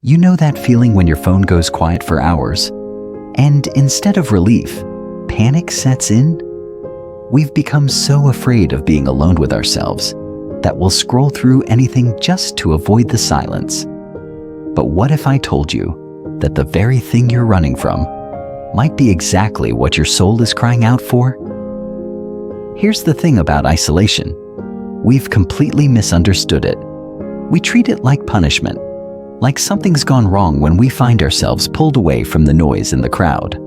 You know that feeling when your phone goes quiet for hours, and instead of relief, panic sets in? We've become so afraid of being alone with ourselves that we'll scroll through anything just to avoid the silence. But what if I told you that the very thing you're running from might be exactly what your soul is crying out for? Here's the thing about isolation. We've completely misunderstood it. We treat it like punishment, like something's gone wrong when we find ourselves pulled away from the noise in the crowd.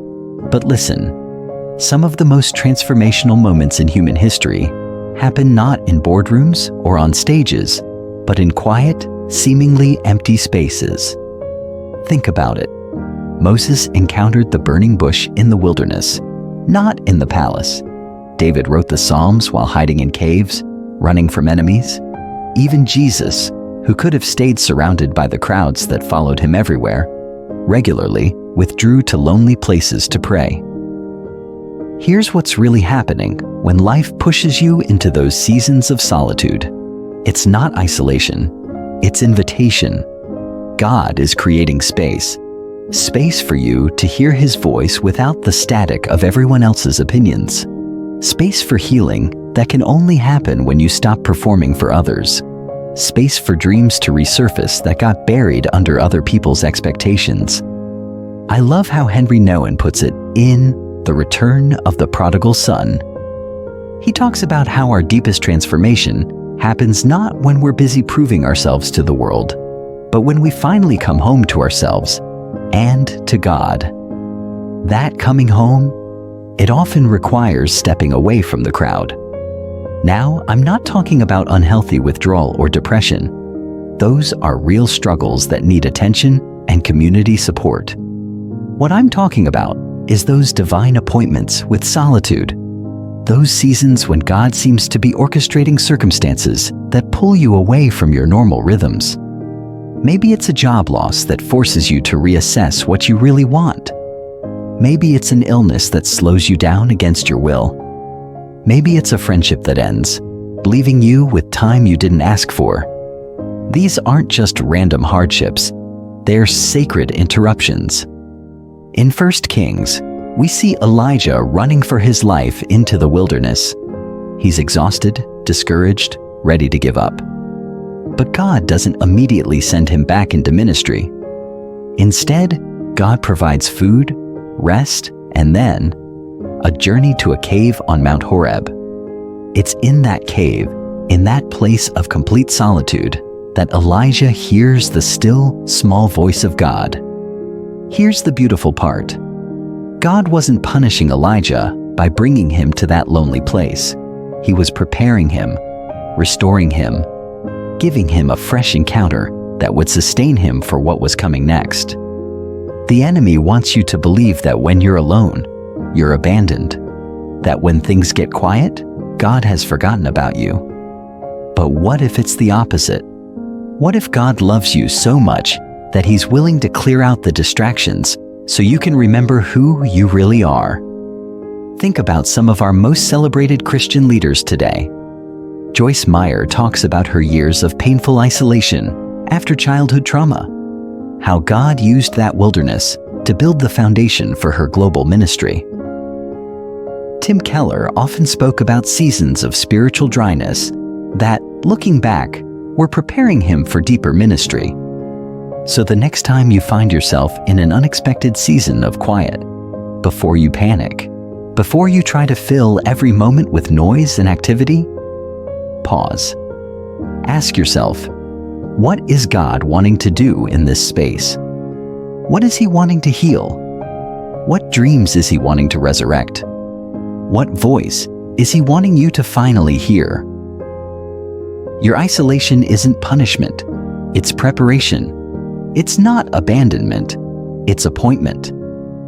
But listen, some of the most transformational moments in human history happen not in boardrooms or on stages, but in quiet, seemingly empty spaces. Think about it. Moses encountered the burning bush in the wilderness, not in the palace. David wrote the Psalms while hiding in caves, running from enemies. Even Jesus, who could have stayed surrounded by the crowds that followed him everywhere, regularly withdrew to lonely places to pray. Here's what's really happening when life pushes you into those seasons of solitude. It's not isolation, it's invitation. God is creating space for you to hear His voice without the static of everyone else's opinions. Space for healing that can only happen when you stop performing for others. Space for dreams to resurface that got buried under other people's expectations. I love how Henry Nouwen puts it in The Return of the Prodigal Son. He talks about how our deepest transformation happens not when we're busy proving ourselves to the world, but when we finally come home to ourselves and to God. That coming home, it often requires stepping away from the crowd. Now, I'm not talking about unhealthy withdrawal or depression. Those are real struggles that need attention and community support. What I'm talking about is those divine appointments with solitude. Those seasons when God seems to be orchestrating circumstances that pull you away from your normal rhythms. Maybe it's a job loss that forces you to reassess what you really want. Maybe it's an illness that slows you down against your will. Maybe it's a friendship that ends, leaving you with time you didn't ask for. These aren't just random hardships, they're sacred interruptions. In 1 Kings, we see Elijah running for his life into the wilderness. He's exhausted, discouraged, ready to give up. But God doesn't immediately send him back into ministry. Instead, God provides food, rest, and then a journey to a cave on Mount Horeb. It's in that cave, in that place of complete solitude, that Elijah hears the still, small voice of God. Here's the beautiful part. God wasn't punishing Elijah by bringing him to that lonely place. He was preparing him, restoring him, giving him a fresh encounter that would sustain him for what was coming next. The enemy wants you to believe that when you're alone, you're abandoned, that when things get quiet, God has forgotten about you. But what if it's the opposite? What if God loves you so much that He's willing to clear out the distractions so you can remember who you really are? Think about some of our most celebrated Christian leaders today. Joyce Meyer talks about her years of painful isolation after childhood trauma, how God used that wilderness to build the foundation for her global ministry. Tim Keller often spoke about seasons of spiritual dryness that, looking back, were preparing him for deeper ministry. So the next time you find yourself in an unexpected season of quiet, before you panic, before you try to fill every moment with noise and activity, pause. Ask yourself, what is God wanting to do in this space? What is He wanting to heal? What dreams is He wanting to resurrect? What voice is He wanting you to finally hear? Your isolation isn't punishment, it's preparation. It's not abandonment, it's appointment.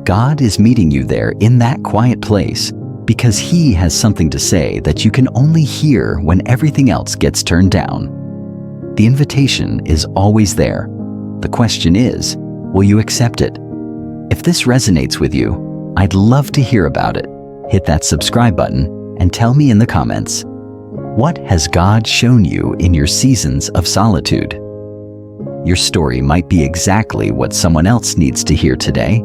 God is meeting you there in that quiet place because He has something to say that you can only hear when everything else gets turned down. The invitation is always there. The question is, will you accept it? If this resonates with you, I'd love to hear about it. Hit that subscribe button and tell me in the comments, what has God shown you in your seasons of solitude? Your story might be exactly what someone else needs to hear today.